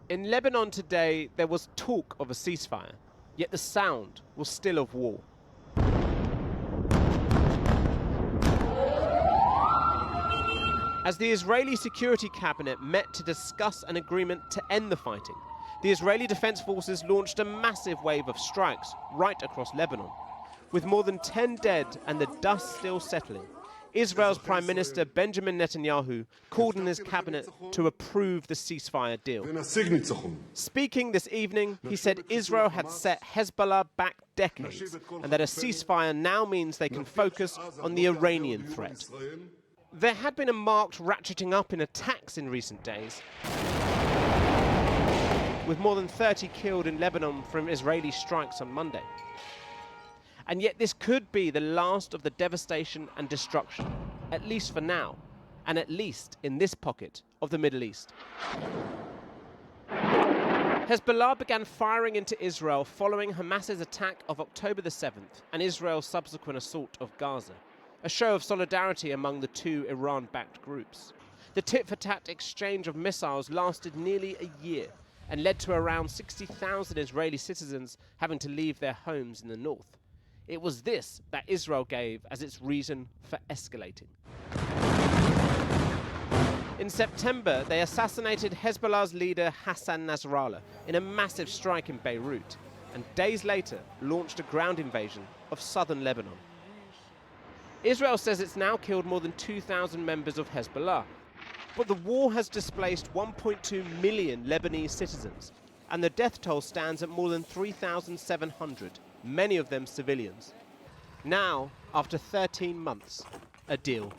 In Lebanon today, there was talk of a ceasefire, yet the sound was still of war. As the Israeli Security Cabinet met to discuss an agreement to end the fighting, the Israeli Defense Forces launched a massive wave of strikes right across Lebanon. With more than 10 dead and the dust still settling, Israel's Prime Minister Benjamin Netanyahu called on his cabinet to approve the ceasefire deal. Speaking this evening, he said Israel had set Hezbollah back decades and that a ceasefire now means they can focus on the Iranian threat. There had been a marked ratcheting up in attacks in recent days, with more than 30 killed in Lebanon from Israeli strikes on Monday. And yet this could be the last of the devastation and destruction, at least for now, and at least in this pocket of the Middle East. Hezbollah began firing into Israel following Hamas's attack of October the 7th and Israel's subsequent assault of Gaza, a show of solidarity among the two Iran-backed groups. The tit-for-tat exchange of missiles lasted nearly a year and led to around 60,000 Israeli citizens having to leave their homes in the north. It was this that Israel gave as its reason for escalating. In September, they assassinated Hezbollah's leader Hassan Nasrallah in a massive strike in Beirut, and days later launched a ground invasion of southern Lebanon. Israel says it's now killed more than 2,000 members of Hezbollah, but the war has displaced 1.2 million Lebanese citizens, and the death toll stands at more than 3,700, many of them civilians. Now, after 13 months, a deal.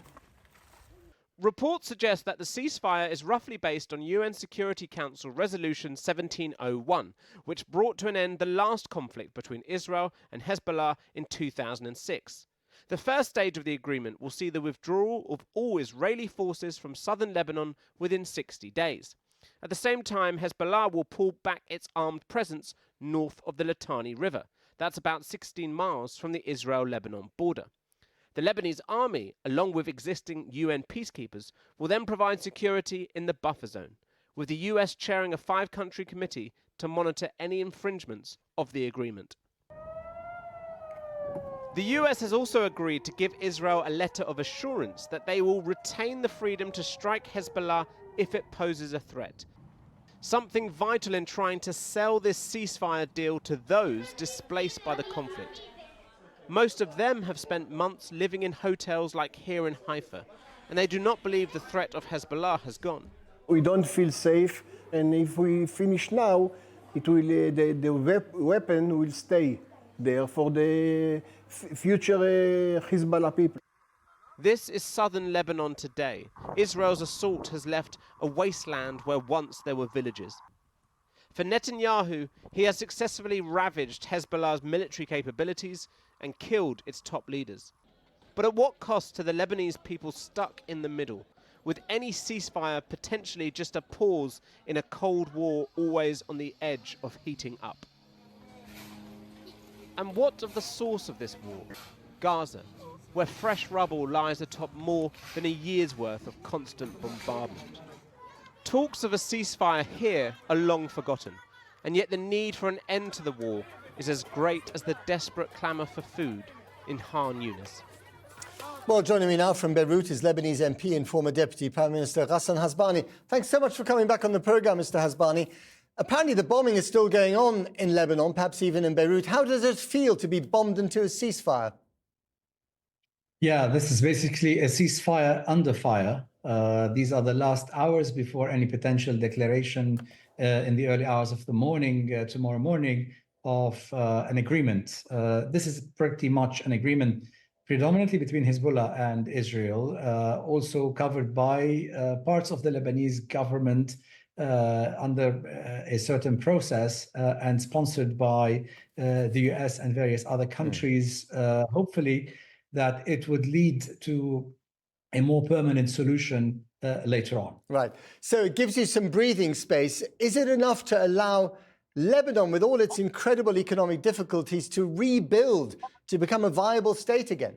Reports suggest that the ceasefire is roughly based on UN Security Council Resolution 1701, which brought to an end the last conflict between Israel and Hezbollah in 2006. The first stage of the agreement will see the withdrawal of all Israeli forces from southern Lebanon within 60 days. At the same time, Hezbollah will pull back its armed presence north of the Litani River. That's about 16 miles from the Israel-Lebanon border. The Lebanese army, along with existing UN peacekeepers, will then provide security in the buffer zone, with the US chairing a 5-country committee to monitor any infringements of the agreement. The US has also agreed to give Israel a letter of assurance that they will retain the freedom to strike Hezbollah if it poses a threat. Something vital in trying to sell this ceasefire deal to those displaced by the conflict. Most of them have spent months living in hotels like here in Haifa, and they do not believe the threat of Hezbollah has gone. We don't feel safe, and if we finish now, it will, the weapon will stay there for the future Hezbollah people. This is southern Lebanon today. Israel's assault has left a wasteland where once there were villages. For Netanyahu, he has successfully ravaged Hezbollah's military capabilities and killed its top leaders. But at what cost to the Lebanese people stuck in the middle, with any ceasefire potentially just a pause in a Cold War always on the edge of heating up? And what of the source of this war? Gaza, where fresh rubble lies atop more than a year's worth of constant bombardment. Talks of a ceasefire here are long forgotten, and yet the need for an end to the war is as great as the desperate clamour for food in Khan Yunis. Well, joining me now from Beirut is Lebanese MP and former Deputy Prime Minister Ghassan Hasbani. Thanks so much for coming back on the programme, Mr. Hasbani. Apparently the bombing is still going on in Lebanon, perhaps even in Beirut. How does it feel to be bombed into a ceasefire? Yeah, this is basically a ceasefire under fire. These are the last hours before any potential declaration in the early hours of the morning, tomorrow morning, of an agreement. This is pretty much an agreement predominantly between Hezbollah and Israel, also covered by parts of the Lebanese government under a certain process and sponsored by the US and various other countries, hopefully that it would lead to a more permanent solution later on. Right. So it gives you some breathing space. Is it enough to allow Lebanon, with all its incredible economic difficulties, to rebuild, to become a viable state again?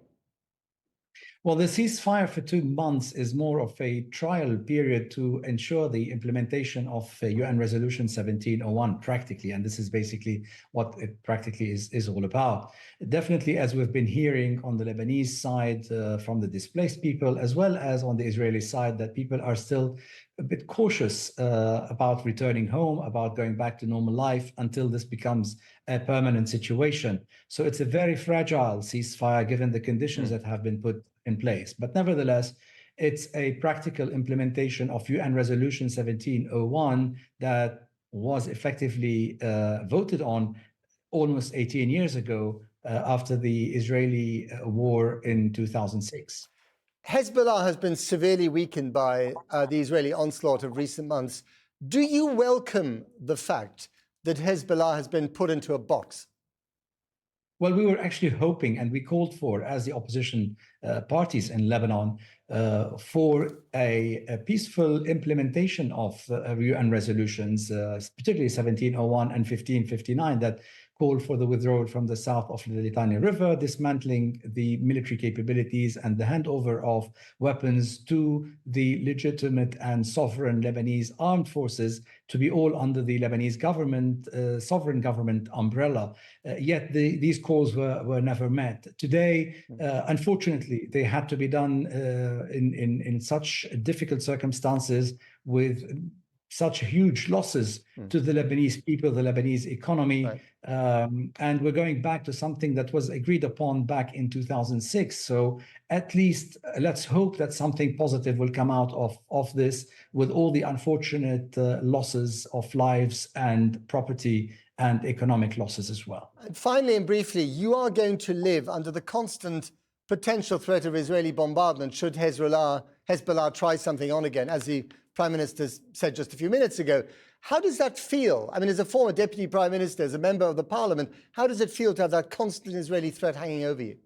Well, the ceasefire for 2 months is more of a trial period to ensure the implementation of UN Resolution 1701 practically. And this is basically what it practically is all about. Definitely, as we've been hearing on the Lebanese side from the displaced people, as well as on the Israeli side, that people are still a bit cautious about returning home, about going back to normal life until this becomes a permanent situation. So it's a very fragile ceasefire given the conditions that have been put in place. But nevertheless, it's a practical implementation of UN Resolution 1701 that was effectively voted on almost 18 years ago after the Israeli war in 2006. Hezbollah has been severely weakened by the Israeli onslaught of recent months. Do you welcome the fact that Hezbollah has been put into a box? Well, we were actually hoping, and we called for, as the opposition parties in Lebanon, for a peaceful implementation of UN resolutions, particularly 1701 and 1559, that call for the withdrawal from the south of the Litani River, dismantling the military capabilities and the handover of weapons to the legitimate and sovereign Lebanese armed forces to be all under the Lebanese government, sovereign government umbrella. Yet these calls were never met. Today, unfortunately, they had to be done in such difficult circumstances with such huge losses to the Lebanese people, the Lebanese economy. Right. And we're going back to something that was agreed upon back in 2006. So at least let's hope that something positive will come out of this, with all the unfortunate losses of lives and property and economic losses as well. And finally and briefly, you are going to live under the constant potential threat of Israeli bombardment should Hezbollah try something on again, as the Prime Minister said just a few minutes ago. How does that feel? I mean, as a former Deputy Prime Minister, as a member of the Parliament, how does it feel to have that constant Israeli threat hanging over you?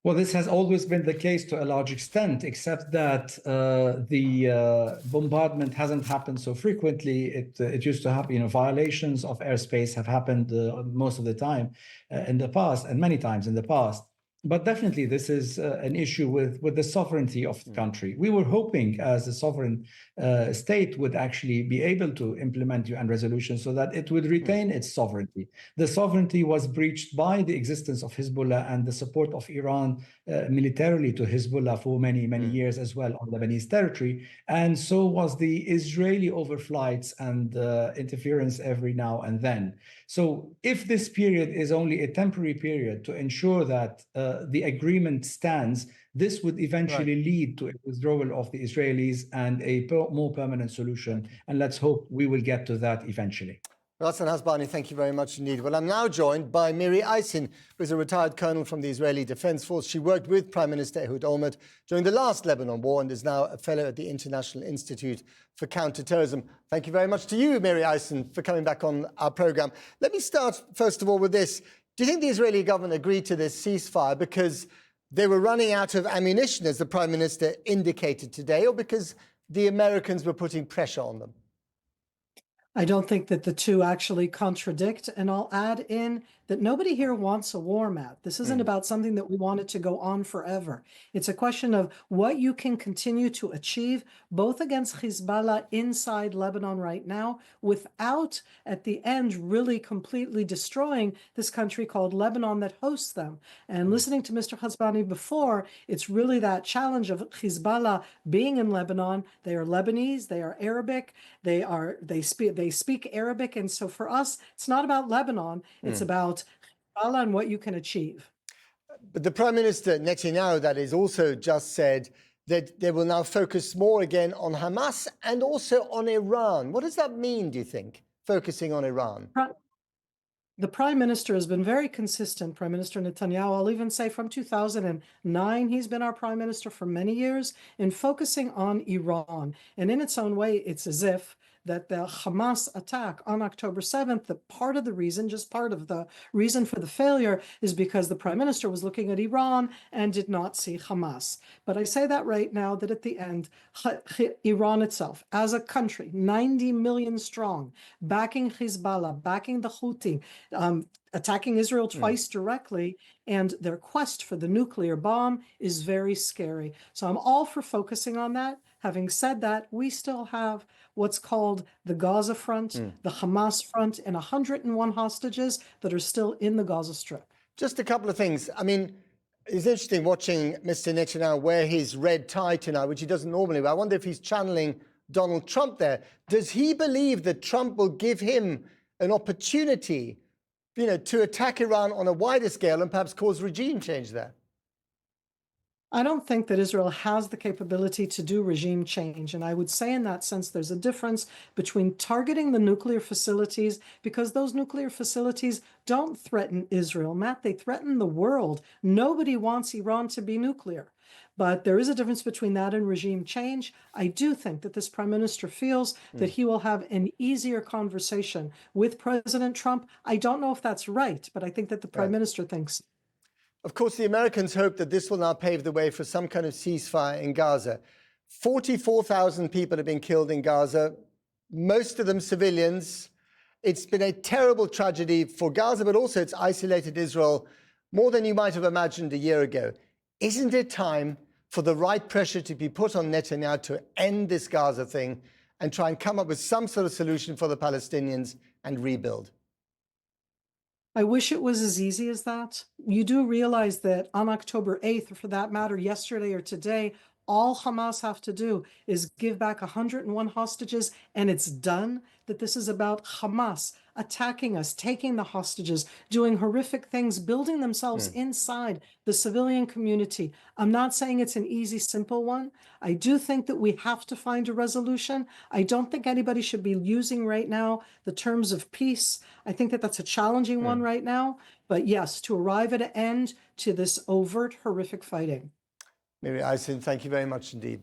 Well, this has always been the case to a large extent, except that the bombardment hasn't happened so frequently. It used to happen, violations of airspace have happened most of the time in the past, and many times in the past. But definitely, this is an issue with the sovereignty of the country. We were hoping, as a sovereign state, would actually be able to implement UN resolutions so that it would retain its sovereignty. The sovereignty was breached by the existence of Hezbollah and the support of Iran militarily to Hezbollah for many, many years as well on Lebanese territory. And so was the Israeli overflights and interference every now and then. So if this period is only a temporary period to ensure that the agreement stands, this would eventually lead to a withdrawal of the Israelis and a more permanent solution. And let's hope we will get to that eventually. Ghassan Hasbani, thank you very much indeed. Well, I'm now joined by Miri Aysin, who is a retired colonel from the Israeli Defense Force. She worked with Prime Minister Ehud Olmert during the last Lebanon war and is now a fellow at the International Institute for Counterterrorism. Thank you very much to you, Miri Aysin, for coming back on our programme. Let me start, first of all, with this. Do you think the Israeli government agreed to this ceasefire because they were running out of ammunition, as the Prime Minister indicated today, or because the Americans were putting pressure on them? I don't think that the two actually contradict. And I'll add in that nobody here wants a war, Matt. This isn't about something that we want it to go on forever. It's a question of what you can continue to achieve, both against Hezbollah inside Lebanon right now, without at the end really completely destroying this country called Lebanon that hosts them. And listening to Mr. Hasbani before, it's really that challenge of Hezbollah being in Lebanon. They are Lebanese, they are Arabic, they speak Arabic. And so for us, it's not about Lebanon, it's about Hezbollah and what you can achieve. But the Prime Minister, Netanyahu, that is, also just said that they will now focus more again on Hamas and also on Iran. What does that mean, do you think, focusing on Iran? The Prime Minister has been very consistent, Prime Minister Netanyahu. I'll even say from 2009, he's been our Prime Minister for many years, in focusing on Iran. And in its own way, it's as if that the Hamas attack on October 7th, that part of the reason, just part of the reason for the failure, is because the Prime Minister was looking at Iran and did not see Hamas. But I say that right now, that at the end, Iran itself, as a country, 90 million strong, backing Hezbollah, backing the Houthi, attacking Israel twice directly, and their quest for the nuclear bomb is very scary. So I'm all for focusing on that. Having said that, we still have what's called the Gaza front, the Hamas front, and 101 hostages that are still in the Gaza Strip. Just a couple of things. I mean, it's interesting watching Mr. Netanyahu wear his red tie tonight, which he doesn't normally, but I wonder if he's channeling Donald Trump there. Does he believe that Trump will give him an opportunity, to attack Iran on a wider scale and perhaps cause regime change there? I don't think that Israel has the capability to do regime change. And I would say in that sense, there's a difference between targeting the nuclear facilities, because those nuclear facilities don't threaten Israel, Matt, they threaten the world. Nobody wants Iran to be nuclear. But there is a difference between that and regime change. I do think that this prime minister feels that he will have an easier conversation with President Trump. I don't know if that's right, but I think that the prime minister thinks. Of course, the Americans hope that this will now pave the way for some kind of ceasefire in Gaza. 44,000 people have been killed in Gaza, most of them civilians. It's been a terrible tragedy for Gaza, but also it's isolated Israel more than you might have imagined a year ago. Isn't it time for the right pressure to be put on Netanyahu to end this Gaza thing and try and come up with some sort of solution for the Palestinians and rebuild? I wish it was as easy as that. You do realize that on October 8th, or for that matter, yesterday or today, all Hamas have to do is give back 101 hostages and it's done. That this is about Hamas attacking us, taking the hostages, doing horrific things, building themselves inside the civilian community. I'm not saying it's an easy, simple one. I do think that we have to find a resolution. I don't think anybody should be using right now the terms of peace. I think that that's a challenging one right now. But yes, to arrive at an end to this overt, horrific fighting. Miri Eisen, thank you very much indeed.